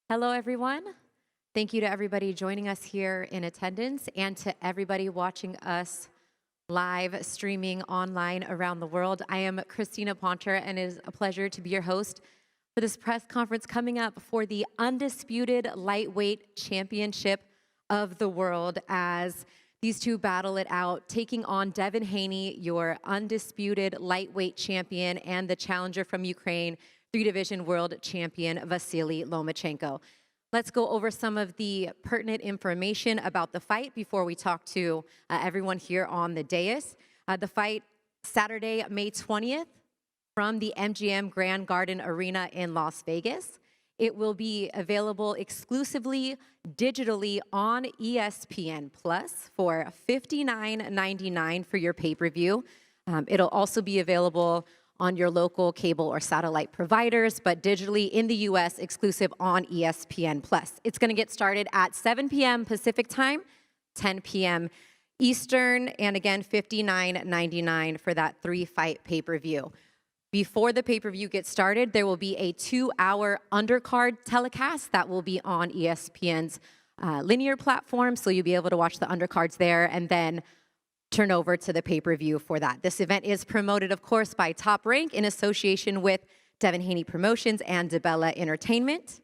Hello, everyone. Thank you to everybody joining us here in attendance and to everybody watching us live streaming online around the world. I am Christina Ponter, and it is a pleasure to be your host for this press conference coming up for the undisputed lightweight championship of the world as these two battle it out, taking on Devin Haney, your undisputed lightweight champion, and the challenger from Ukraine, three-division world champion Vasily Lomachenko. Let's go over some of the pertinent information about the fight before we talk to everyone here on the dais. The fight Saturday, May 20th from the MGM Grand Garden Arena in Las Vegas. It will be available exclusively digitally on ESPN Plus for $59.99 for your pay-per-view. It'll also be available on your local cable or satellite providers, but digitally in the US, exclusive on ESPN Plus. It's going to get started at 7 p.m. Pacific time, 10 p.m. Eastern, and again, $59.99 for that three-fight pay-per-view. Before the pay-per-view gets started, there will be a 2-hour undercard telecast that will be on ESPN's linear platform, so you'll be able to watch the undercards there and then turn over to the pay-per-view for that. This event is promoted, of course, by Top Rank in association with Devin Haney Promotions and DeBella Entertainment.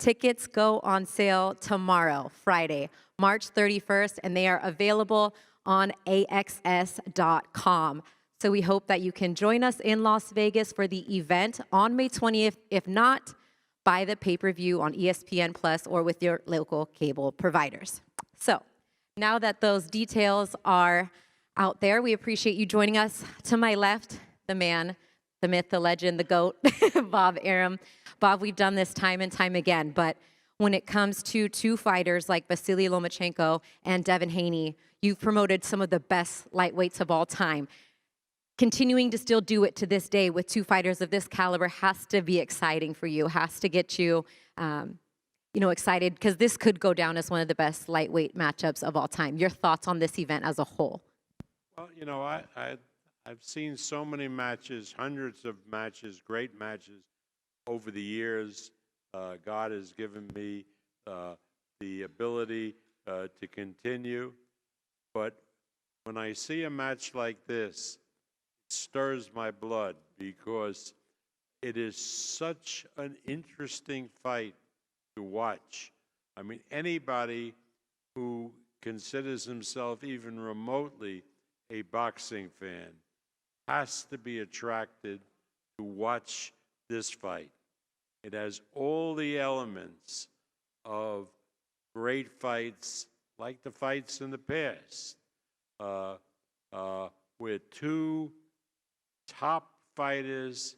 Tickets go on sale tomorrow, Friday, March 31st, and they are available on AXS.com. So we hope that you can join us in Las Vegas for the event on May 20th. If not, buy the pay-per-view on ESPN Plus or with your local cable providers. So now that those details are out there, we appreciate you joining us. To my left, the man, the myth, the legend, the GOAT, Bob Arum. Bob, we've done this time and time again, but when it comes to two fighters like Vasily Lomachenko and Devin Haney, you've promoted some of the best lightweights of all time. Continuing to still do it to this day with two fighters of this caliber has to be exciting for you, has to get you excited, because this could go down as one of the best lightweight matchups of all time. Your thoughts on this event as a whole? Well, I've seen so many matches, hundreds of matches, great matches over the years. God has given me the ability to continue. But when I see a match like this, it stirs my blood because it is such an interesting fight to watch. I mean, anybody who considers himself even remotely a boxing fan has to be attracted to watch this fight. It has all the elements of great fights like the fights in the past, where two top fighters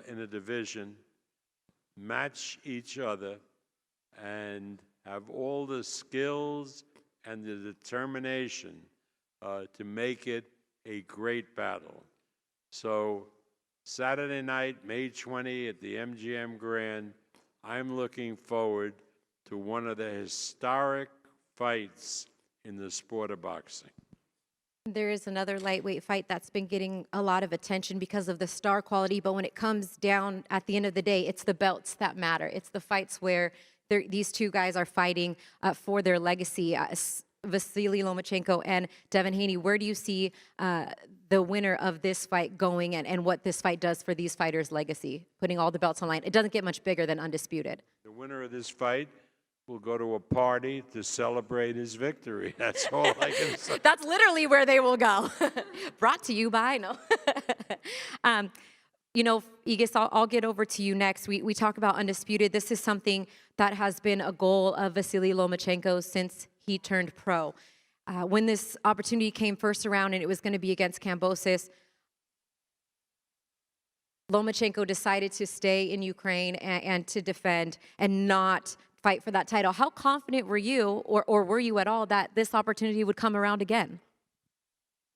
in a division match each other and have all the skills and the determination to make it a great battle. So Saturday night, May 20 at the MGM Grand, I'm looking forward to one of the historic fights in the sport of boxing. There is another lightweight fight that's been getting a lot of attention because of the star quality, but when it comes down at the end of the day, it's the belts that matter. It's the fights where these two guys are fighting for their legacy. Vasily Lomachenko and Devin Haney, where do you see the winner of this fight going and what this fight does for these fighters' legacy, putting all the belts on line? It doesn't get much bigger than undisputed. The winner of this fight will go to a party to celebrate his victory. That's all I can say. That's literally where they will go. Brought to you by, no. Egis, I'll get over to you next. We talk about undisputed. This is something that has been a goal of Vasily Lomachenko since he turned pro. When this opportunity came first around and it was going to be against Kambosos, Lomachenko decided to stay in Ukraine and to defend and not fight for that title. How confident were you, or were you at all, that this opportunity would come around again?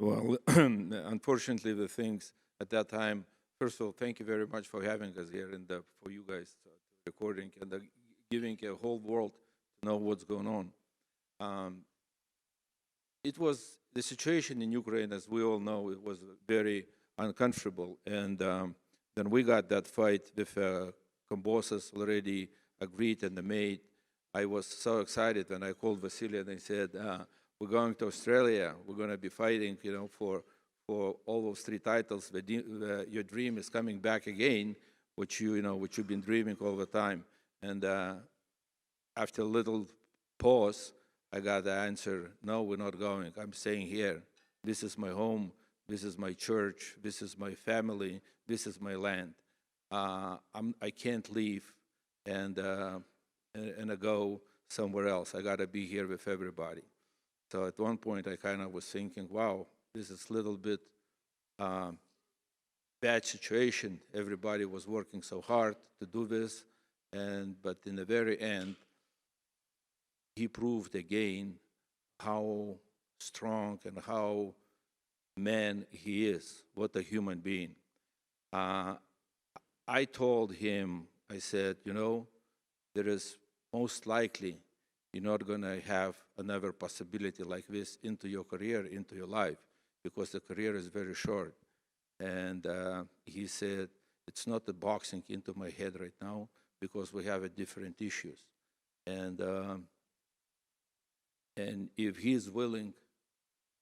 Well, unfortunately, the things at that time, first of all, thank you very much for having us here and for you guys recording and giving a whole world to know what's going on. It was the situation in Ukraine, as we all know, it was very uncomfortable. And then we got that fight with Kambosos already agreed and made. I was so excited when I called Vasily and I said, we're going to Australia. We're going to be fighting, for all those 3 titles. Your dream is coming back again, which which you've been dreaming all the time. And after a little pause, I got the answer, no, we're not going. I'm staying here. This is my home. This is my church. This is my family. This is my land. I can't leave and go somewhere else. I got to be here with everybody. So at one point, I kind of was thinking, wow, this is a little bit bad situation. Everybody was working so hard to do this, but in the very end, he proved again how strong and how man he is, what a human being. I told him, I said, there is most likely you're not going to have another possibility like this into your career, into your life, because the career is very short. And he said, it's not the boxing into my head right now because we have different issues. And if he's willing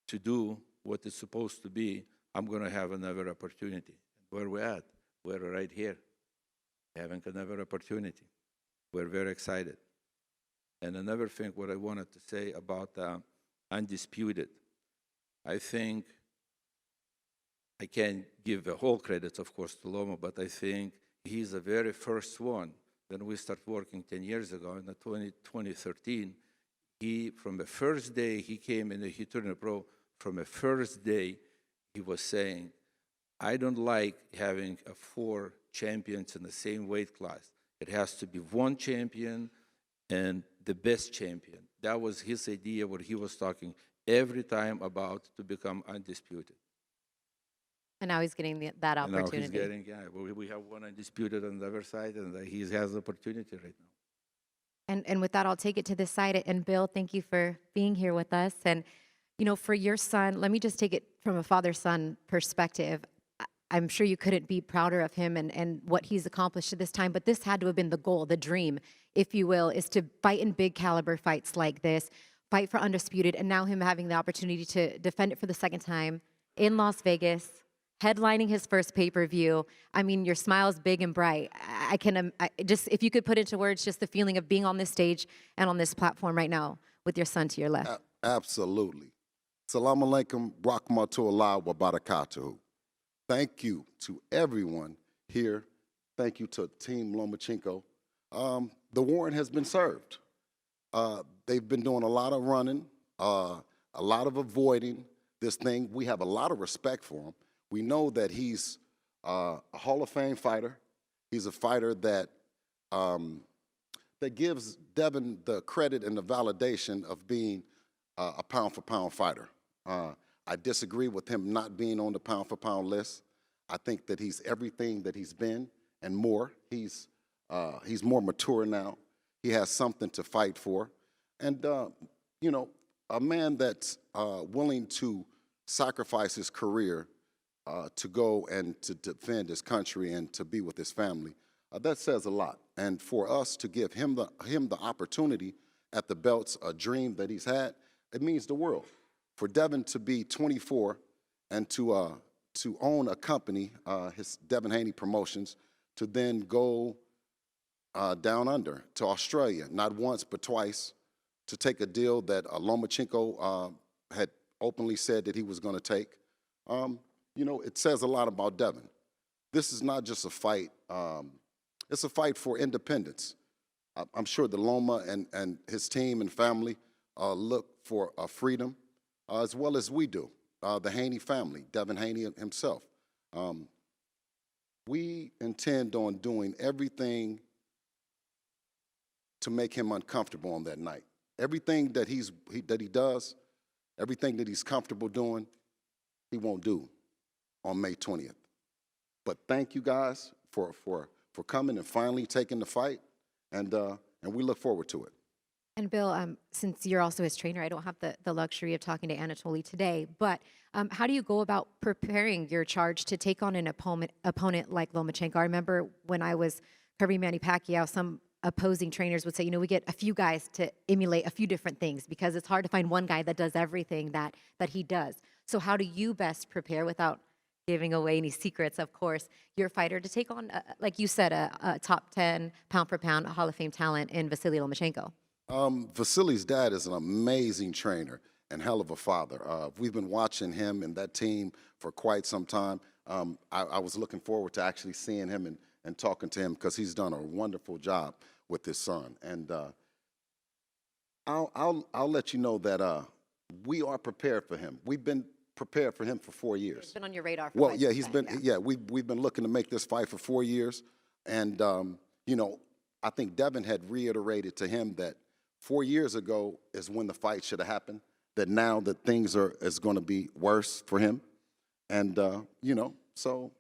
to do what it's supposed to be, I'm going to have another opportunity. Where we're at, we're right here, having another opportunity. We're very excited. And another thing, what I wanted to say about undisputed, I think I can't give the whole credits, of course, to Loma, but I think he's the very first one. When we started working 10 years ago, in 2013, from the first day he came in, he turned a pro, from the first day he was saying, I don't like having 4 champions in the same weight class. It has to be 1 champion and the best champion. That was his idea, what he was talking every time about to become undisputed. And now he's getting that opportunity. Now he's getting, we have 1 undisputed on the other side, and he has the opportunity right now. And with that, I'll take it to this side. And Bill, thank you for being here with us. And, for your son, let me just take it from a father-son perspective. I'm sure you couldn't be prouder of him and what he's accomplished at this time, but this had to have been the goal, the dream, if you will, is to fight in big caliber fights like this, fight for undisputed, and now him having the opportunity to defend it for the second time in Las Vegas, headlining his first pay-per-view. I mean, your smile's big and bright. I just, if you could put into words just the feeling of being on this stage and on this platform right now with your son to your left. Absolutely. Salam alaikum, rahmatullah wa barakatuhu. Thank you to everyone here. Thank you to Team Lomachenko. The warrant has been served. They've been doing a lot of running, a lot of avoiding this thing. We have a lot of respect for him. We know that he's a Hall of Fame fighter. He's a fighter that gives Devin the credit and the validation of being a pound-for-pound fighter. I disagree with him not being on the pound-for-pound list. I think that he's everything that he's been and more. He's more mature now. He has something to fight for. And, a man that's willing to sacrifice his career to go and to defend his country and to be with his family, that says a lot. And for us to give him the opportunity at the belts, a dream that he's had, it means the world. For Devin to be 24 and to own a company, his Devin Haney Promotions, to then go down under to Australia, not once but twice, to take a deal that Lomachenko had openly said that he was going to take. It says a lot about Devin. This is not just a fight. It's a fight for independence. I'm sure the Loma and his team and family look for freedom, as well as we do, the Haney family, Devin Haney himself. We intend on doing everything to make him uncomfortable on that night. Everything that he does, everything that he's comfortable doing, he won't do on May 20th. But thank you guys for coming and finally taking the fight, and we look forward to it. And Bill, since you're also his trainer, I don't have the luxury of talking to Anatoly today, but how do you go about preparing your charge to take on an opponent like Lomachenko? I remember when I was covering Manny Pacquiao, some opposing trainers would say, we get a few guys to emulate a few different things because it's hard to find one guy that does everything that he does. So how do you best prepare, without giving away any secrets, of course, your fighter to take on, like you said, a top 10 pound for pound Hall of Fame talent in Vasily Lomachenko? Vasily's dad is an amazing trainer and hell of a father. We've been watching him and that team for quite some time. I was looking forward to actually seeing him and talking to him because he's done a wonderful job with his son. And I'll let you know that we are prepared for him. We've been prepared for him for 4 years. He's been on your radar for Well, quite yeah, some he's time, been, yeah, we've been looking to make this fight for 4 years. And, I think Devin had reiterated to him that 4 years ago is when the fight should have happened, that now that things is going to be worse for him. And, so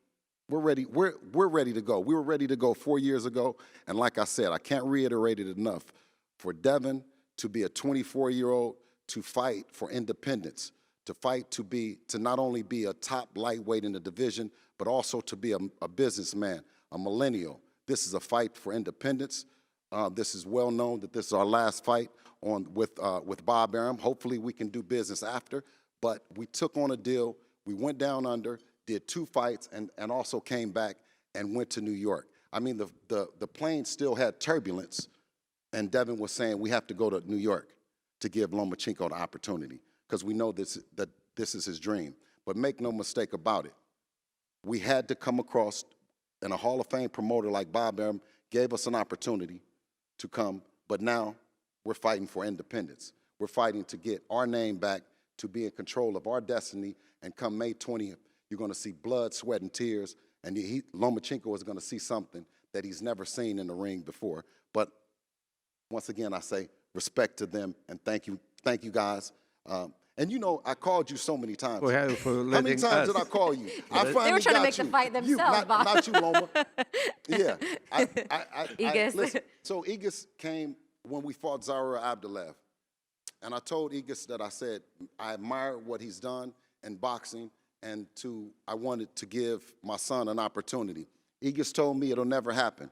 we're ready. We're ready to go. We were ready to go 4 years ago. And like I said, I can't reiterate it enough. For Devin to be a 24-year-old, to fight for independence, to fight to not only be a top lightweight in the division, but also to be a businessman, a millennial. This is a fight for independence. This is well known that this is our last fight with Bob Arum. Hopefully we can do business after, but we took on a deal. We went down under, did 2 fights, and also came back and went to New York. I mean, the plane still had turbulence, and Devin was saying we have to go to New York to give Lomachenko the opportunity because we know that this is his dream. But make no mistake about it, we had to come across, and a Hall of Fame promoter like Bob Arum gave us an opportunity to come, but now we're fighting for independence. We're fighting to get our name back, to be in control of our destiny, and come May 20th, you're going to see blood, sweat, and tears, and Lomachenko is going to see something that he's never seen in the ring before. But once again, I say respect to them, and thank you guys. And I called you so many times. For How many times did I call you? I finally They were trying to got make the you. fight themselves, Bob. Not you, Loma. Yeah. Igis. Listen, so Igis came when we fought Zaur Abdullaev. And I told Igis that I said I admire what he's done in boxing, and I wanted to give my son an opportunity. Igis told me it'll never happen.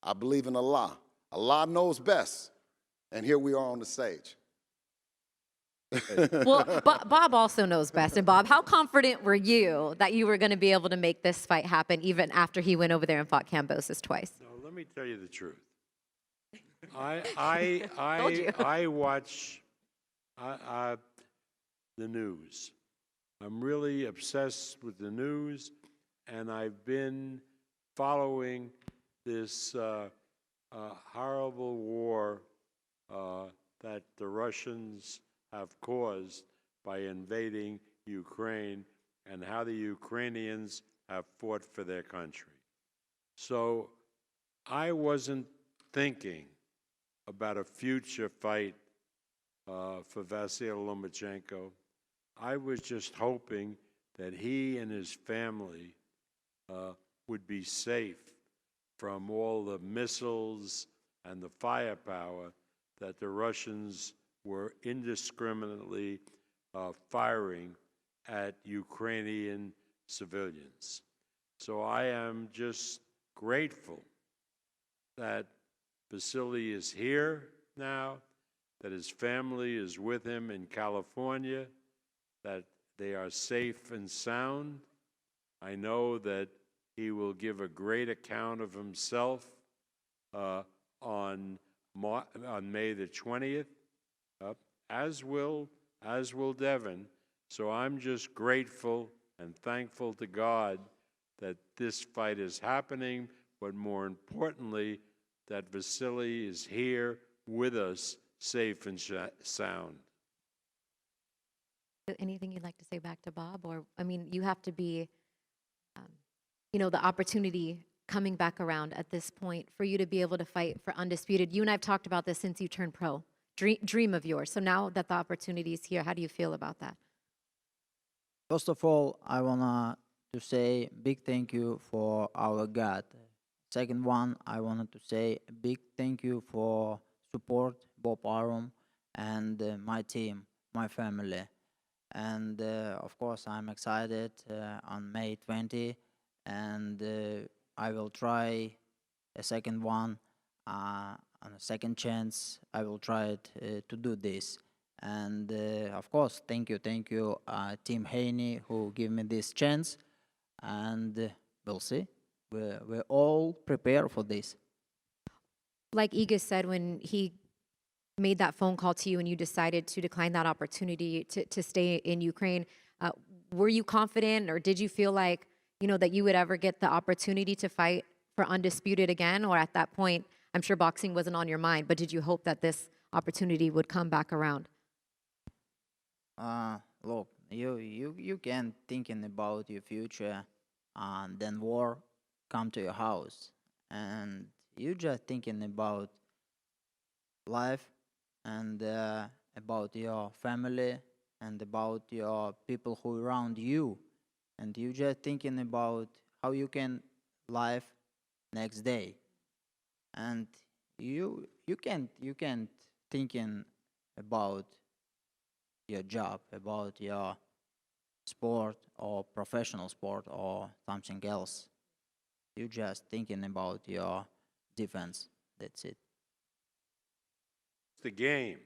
I believe in Allah. Allah knows best. And here we are on the stage. Well, Bob also knows best. And Bob, how confident were you that you were going to be able to make this fight happen even after he went over there and fought Kambosos twice? No, let me tell you the truth. I watch the news. I'm really obsessed with the news, and I've been following this horrible war that the Russians have caused by invading Ukraine, and how the Ukrainians have fought for their country. So I wasn't thinking about a future fight for Vasily Lomachenko. I was just hoping that he and his family would be safe from all the missiles and the firepower that the Russians were indiscriminately firing at Ukrainian civilians. So I am just grateful that Vasily is here now, that his family is with him in California, that they are safe and sound. I know that he will give a great account of himself on May the 20th, as will Devin. So I'm just grateful and thankful to God that this fight is happening, but more importantly, that Vasily is here with us, safe and sound. Anything you'd like to say back to Bob? Or, I mean, you have to be, the opportunity coming back around at this point for you to be able to fight for undisputed. You and I have talked about this since you turned pro. Dream of yours. So now that the opportunity is here, how do you feel about that? First of all, I wanna to say big thank you for our God. Second one, I wanted to say a big thank you for support Bob Arum and my team, my family. And of course, I'm excited on May 20, and I will try a second one. second chance. I will try to do this. And of course, thank you, Team Haney, who gave me this chance. And we'll see. We're all prepared for this. Like Iga said, when he made that phone call to you and you decided to decline that opportunity to stay in Ukraine, were you confident, or did you feel like, that you would ever get the opportunity to fight for undisputed again? Or at that point, I'm sure boxing wasn't on your mind, but did you hope that this opportunity would come back around? Look, you can thinking about your future, and then war come to your house, and you just thinking about life, and about your family, and about your people who around you, and you just thinking about how you can live next day, and you can't thinking about your job, about your sport or professional sport or something else. You just thinking about your defense. That's it. It's the game,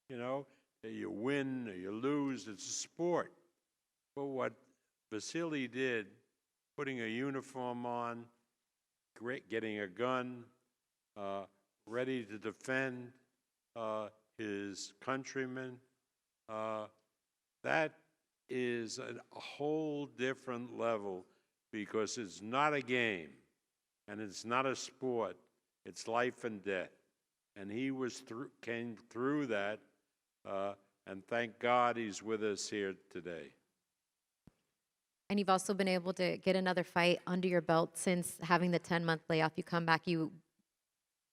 You win or you lose, it's a sport. But what Vasily did, putting a uniform on, getting a gun, ready to defend his countrymen, that is a whole different level, because it's not a game and it's not a sport. It's life and death. And he came through that, and thank God he's with us here today. And you've also been able to get another fight under your belt since having the 10-month layoff. You come back, you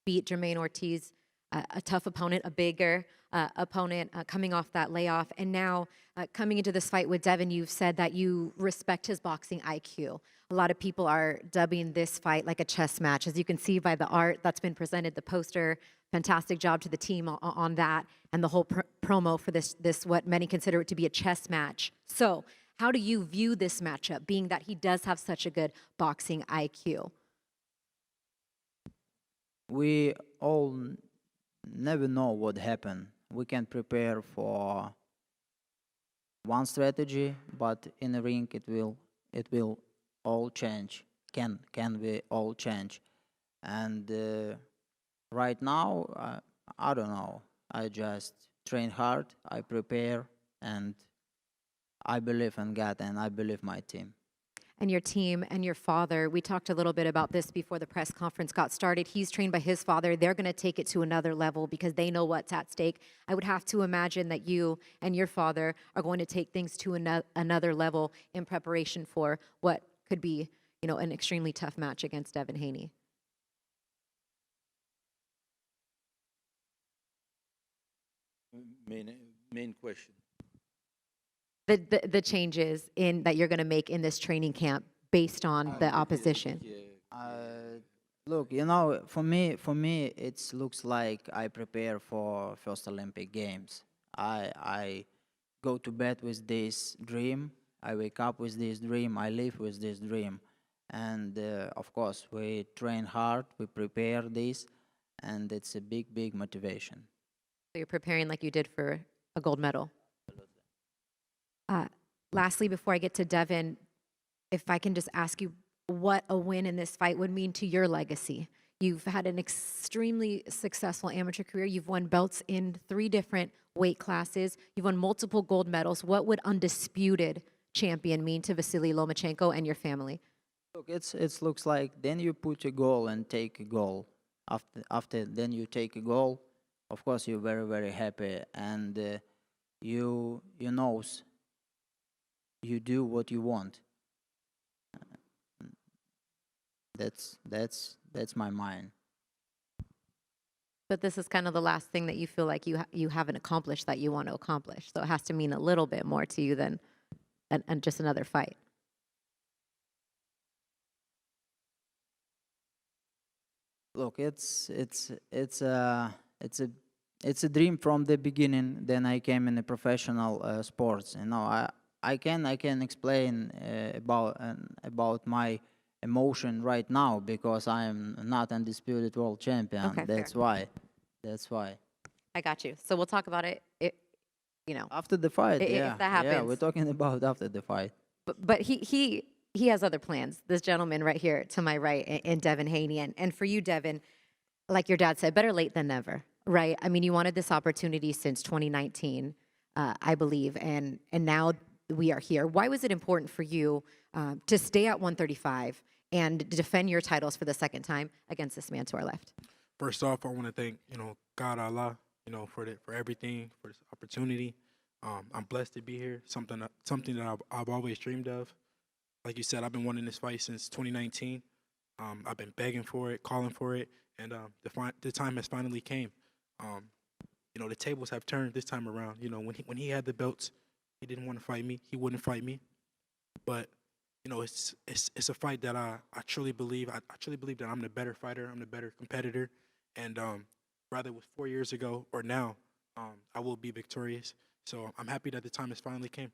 beat Jermaine Ortiz, a tough opponent, a bigger opponent, coming off that layoff. And now coming into this fight with Devin, you've said that you respect his boxing IQ. A lot of people are dubbing this fight like a chess match. As you can see by the art that's been presented, the poster, fantastic job to the team on that, and the whole promo for this what many consider it to be a chess match. So how do you view this matchup, being that he does have such a good boxing IQ? We all never know what happened. We can prepare for one strategy, but in the ring it will all change. Can we all change? And right now, I don't know. I just train hard, I prepare, and I believe in God, and I believe my team. And your team and your father, we talked a little bit about this before the press conference got started. He's trained by his father. They're going to take it to another level because they know what's at stake. I would have to imagine that you and your father are going to take things to another level in preparation for what could be, an extremely tough match against Devin Haney. Main question. The changes in that you're going to make in this training camp based on the opposition. Look, for me, it looks like I prepare for first Olympic Games. I go to bed with this dream. I wake up with this dream. I live with this dream, and of course, we train hard. We prepare this, and it's a big motivation. So you're preparing like you did for a gold medal. Lastly, before I get to Devin, if I can just ask you what a win in this fight would mean to your legacy. You've had an extremely successful amateur career. You've won belts in 3 different weight classes. You've won multiple gold medals. What would undisputed champion mean to Vasily Lomachenko and your family? Look, it looks like then you put a goal and take a goal. After then you take a goal. Of course, you're very happy, and you knows you do what you want. That's my mind. But this is kind of the last thing that you feel like you haven't accomplished that you want to accomplish. So it has to mean a little bit more to you than and just another fight. Look, it's a dream from the beginning. Then I came in the professional sports. I can explain about my emotion right now because I am not undisputed world champion. Okay, That's fair. why. That's why. I got you. So we'll talk about it. After the fight, If yeah. that Yeah, we're happens. talking about after the fight. But he has other plans. This gentleman right here to my right, in Devin Haney, and for you, Devin, like your dad said, better late than never, right? I mean, you wanted this opportunity since 2019, I believe, and now we are here. Why was it important for you to stay at 135 and defend your titles for the second time against this man to our left? First off, I want to thank God Allah, for everything, for this opportunity. I'm blessed to be here. Something that I've always dreamed of. Like you said, I've been wanting this fight since 2019. I've been begging for it, calling for it, and the time has finally came. The tables have turned this time around. When he had the belts, he didn't want to fight me. He wouldn't fight me. But it's a fight that I truly believe. I truly believe that I'm the better fighter. I'm the better competitor, and whether it was 4 years ago or now, I will be victorious. So I'm happy that the time has finally came.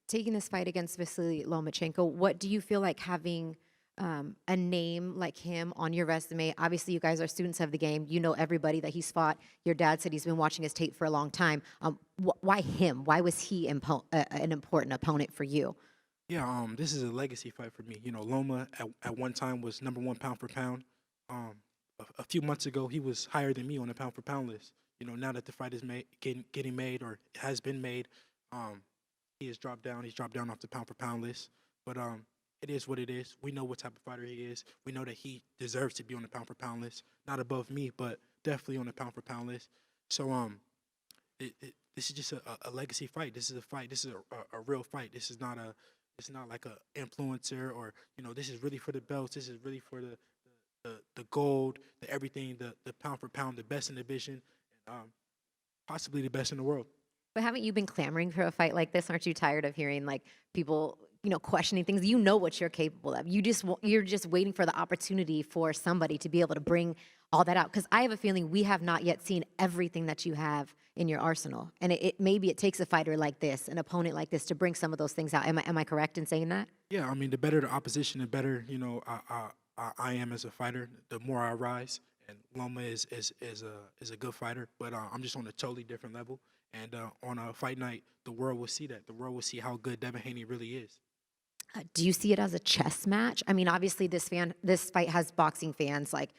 Taking this fight against Vasily Lomachenko, what do you feel like having a name like him on your resume? Obviously, you guys are students of the game. You know everybody that he's fought. Your dad said he's been watching his tape for a long time. Why him? Why was he an important opponent for you? Yeah, this is a legacy fight for me. Loma at one time was #1 pound for pound. A few months ago, he was higher than me on the pound for pound list. Now that the fight is getting made or has been made, he has dropped down. He's dropped down off the pound for pound list. But it is what it is. We know what type of fighter he is. We know that he deserves to be on the pound for pound list, not above me, but definitely on the pound for pound list. So this is just a legacy fight. This is a fight. This is a real fight. This is not a. It's not like a influencer or This is really for the belts. This is really for the gold, the everything, the pound for pound, the best in the division, and possibly the best in the world. But haven't you been clamoring for a fight like this? Aren't you tired of hearing like people, questioning things? You know what you're capable of. You're just waiting for the opportunity for somebody to be able to bring all that out. Because I have a feeling we have not yet seen everything that you have in your arsenal. And maybe it takes a fighter like this, an opponent like this, to bring some of those things out. Am I correct in saying that? Yeah, I mean, the better the opposition, the better I am as a fighter. The more I rise. And Loma is a good fighter, but I'm just on a totally different level. And on a fight night, the world will see that. The world will see how good Devin Haney really is. Do you see it as a chess match? I mean, obviously, this fight has boxing fans like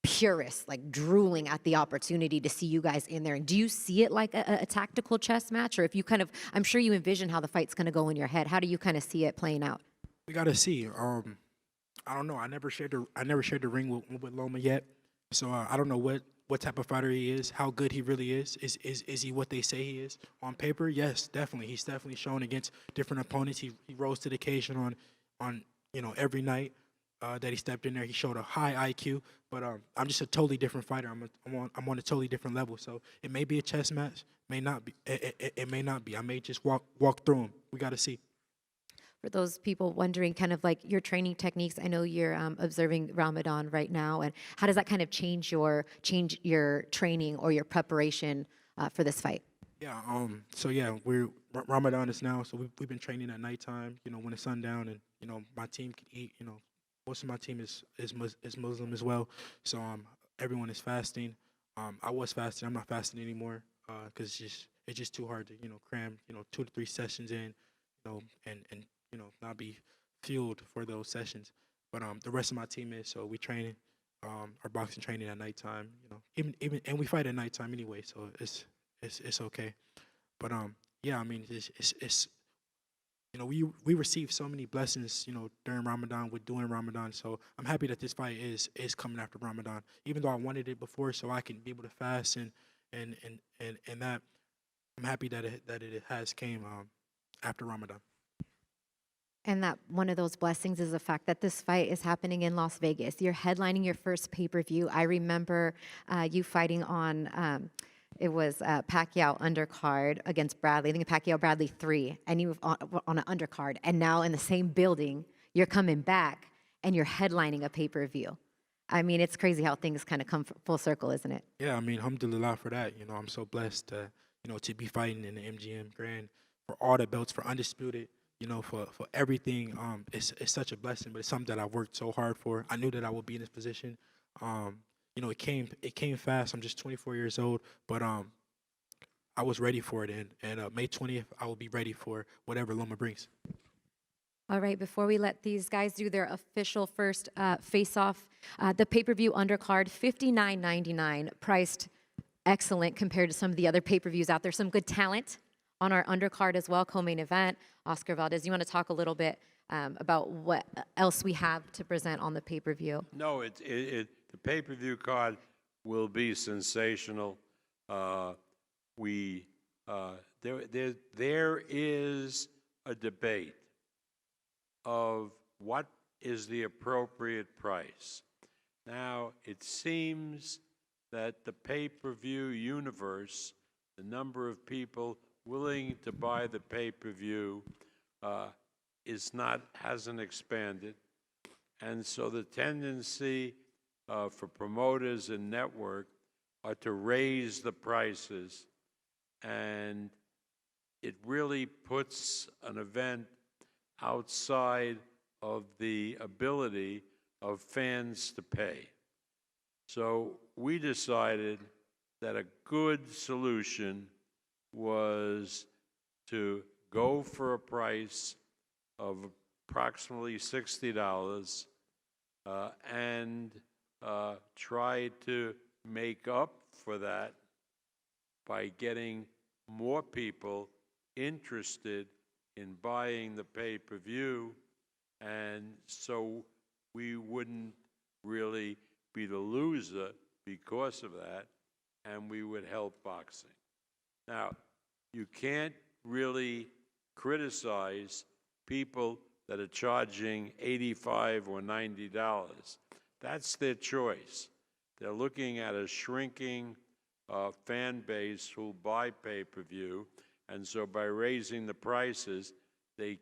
purists, like drooling at the opportunity to see you guys in there. And do you see it like a tactical chess match, or if you I'm sure you envision how the fight's going to go in your head. How do you kind of see it playing out? We gotta see. I don't know. I never shared the ring with Loma yet, so I don't know what type of fighter he is, how good he really is. Is he what they say he is on paper? Yes, definitely. He's definitely shown against different opponents. He rose to the occasion on every night that he stepped in there. He showed a high IQ, but I'm just a totally different fighter. I'm on a totally different level. So it may be a chess match, may not be. It may not be. I may just walk through him. We got to see. For those people wondering kind of like your training techniques, I know you're observing Ramadan right now, and how does that kind of change your training or your preparation for this fight? Yeah. So yeah, Ramadan is now. So we've been training at nighttime. When the sun down, and my team can eat. Most of my team is Muslim as well. So everyone is fasting. I was fasting. I'm not fasting anymore because it's just too hard to cram 2 to 3 sessions in, and not be fueled for those sessions. But the rest of my team is, so we training, our boxing training at nighttime. Even and we fight at nighttime anyway, so it's okay. But yeah, I mean it's we receive so many blessings during Ramadan with doing Ramadan. So I'm happy that this fight is coming after Ramadan, even though I wanted it before, so I can be able to fast and that I'm happy that it has came after Ramadan. And that one of those blessings is the fact that this fight is happening in Las Vegas. You're headlining your first pay-per-view. I remember you fighting on, it was Pacquiao undercard against Bradley. I think Pacquiao Bradley 3, and you were on an undercard. And now in the same building, you're coming back and you're headlining a pay-per-view. I mean, it's crazy how things kind of come full circle, isn't it? Yeah, I mean, alhamdulillah for that. I'm so blessed to be fighting in the MGM Grand for all the belts, for undisputed. For everything. It's such a blessing, but it's something that I worked so hard for. I knew that I would be in this position. you know, it came fast. I'm just 24 years old, but I was ready for it, and May 20th, I will be ready for whatever Loma brings. All right, before we let these guys do their official first face-off, the pay-per-view undercard, $59.99, priced excellent compared to some of the other pay-per-views out there. Some good talent on our undercard as well, co-main event. Oscar Valdez, you want to talk a little bit about what else we have to present on the pay-per-view? No, the pay-per-view card will be sensational. There is a debate of what is the appropriate price. Now, it seems that the pay-per-view universe, the number of people willing to buy the pay-per-view hasn't expanded. And so the tendency for promoters and network are to raise the prices, and it really puts an event outside of the ability of fans to pay. So we decided that a good solution was to go for a price of approximately $60 and try to make up for that by getting more people interested in buying the pay-per-view, and so we wouldn't really be the loser because of that, and we would help boxing. Now, you can't really criticize people that are charging $85 or $90. That's their choice. They're looking at a shrinking fan base who'll buy pay-per-view, and so by raising the prices, they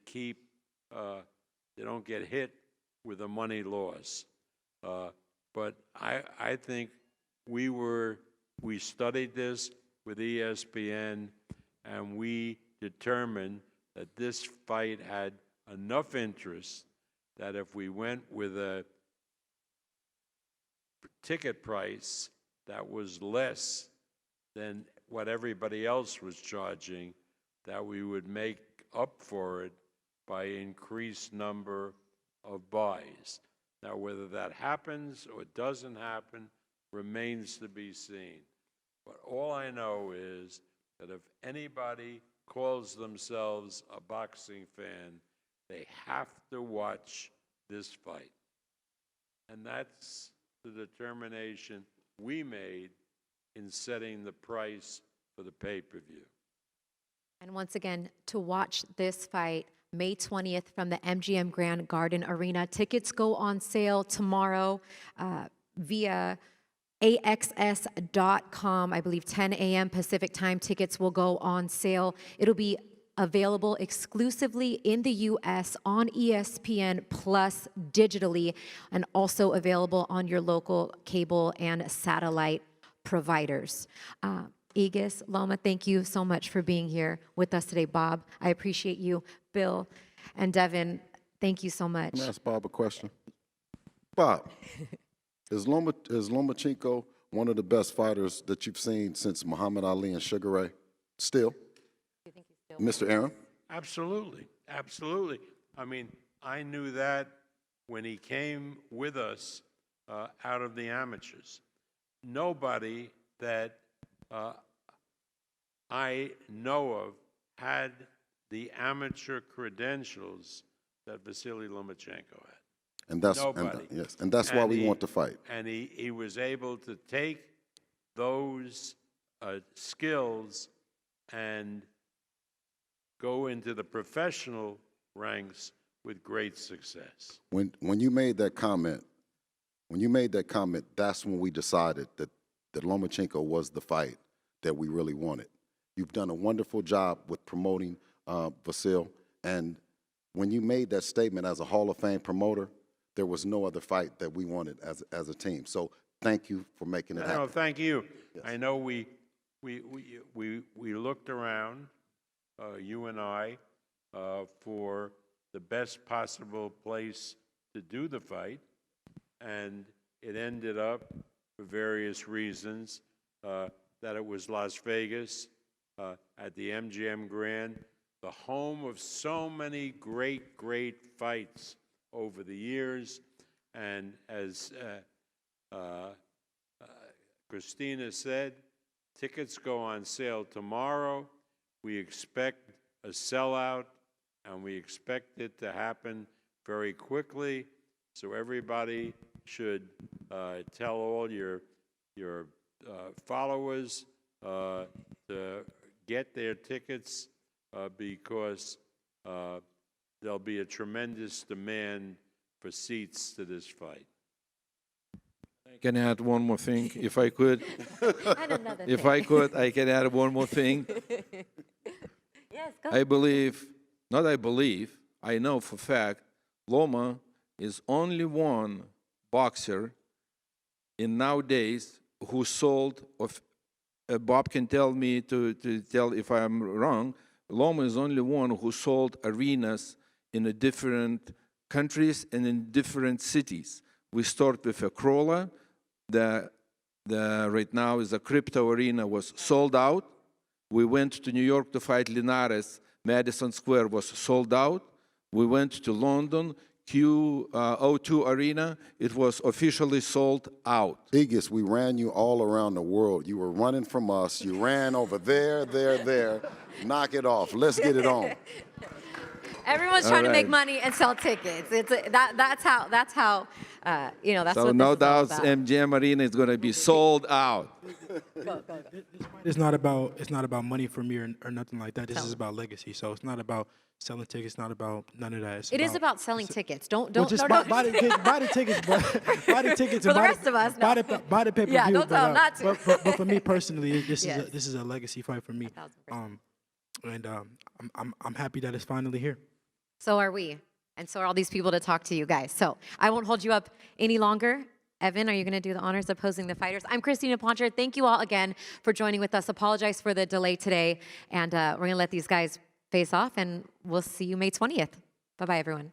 don't get hit with a money loss. But I think we studied this with ESPN, and we determined that this fight had enough interest that if we went with a ticket price that was less than what everybody else was charging, that we would make up for it by increased number of buys. Now, whether that happens or doesn't happen remains to be seen. But all I know is that if anybody calls themselves a boxing fan, they have to watch this fight. And that's the determination we made in setting the price for the pay-per-view. And once again, to watch this fight, May 20th from the MGM Grand Garden Arena. Tickets go on sale tomorrow via AXS.com. I believe 10 a.m. Pacific time tickets will go on sale. It'll be available exclusively in the U.S. on ESPN Plus digitally, and also available on your local cable and satellite providers. Aegis, Loma, thank you so much for being here with us today. Bob, I appreciate you. Bill and Devin, thank you so much. Can I ask Bob a question? Bob, is Lomachenko one of the best fighters that you've seen since Muhammad Ali and Sugar Ray? Still? Mr. Aaron? Absolutely, absolutely. I mean, I knew that when he came with us out of the amateurs. Nobody that I know of had the amateur credentials that Vasily Lomachenko had. And that's Nobody. And that's why we want to fight. And he was able to take those skills and go into the professional ranks with great success. When you made that comment, that's when we decided that Lomachenko was the fight that we really wanted. You've done a wonderful job with promoting Vasil, and when you made that statement as a Hall of Fame promoter, there was no other fight that we wanted as a team. So thank you for making it happen. No, thank you. Yes. I know we looked around, you and I, for the best possible place to do the fight, and it ended up for various reasons, that it was Las Vegas at the MGM Grand, the home of so many great, great fights over the years. And as Christina said, tickets go on sale tomorrow. We expect a sellout, and we expect it to happen very quickly. So everybody should tell all your followers to get their tickets because there'll be a tremendous demand for seats to this fight. Can I add one more thing, if I could? And another If thing. I could, I can add one more thing. Yes, go. I believe, not I believe, I know for fact, Loma is only one boxer in nowadays who sold, Bob can tell me to tell if I'm wrong, Loma is only one who sold arenas in a different countries and in different cities. We start with a crawler, right now is a crypto arena was sold out. We went to New York to fight Linares, Madison Square was sold out. We went to London, Q02 Arena, it was officially sold out. Biggest, we ran you all around the world. You were running from us. You ran over there. Knock it off. Let's get it on. Everyone's trying to make money and sell tickets. That's how you know, that's So what no this is all doubt about. MGM Arena is going to be sold out. It's not about money for me or nothing like that. This is about legacy. So it's not about selling tickets. It's not about none of that. It is about selling tickets. Don't just no, buy the tickets, buy the tickets. For the rest of us, no. Buy the pay-per-view. Yeah, don't tell them not to. But for me personally, this Yes. is a legacy fight for me. 1000%. And I'm happy that it's finally here. So are we. And so are all these people to talk to you guys. So I won't hold you up any longer. Evan, are you going to do the honors of posing the fighters? I'm Christina Poncher. Thank you all again for joining with us. Apologize for the delay today. And we're going to let these guys face off, and we'll see you May 20th. Bye-bye, everyone.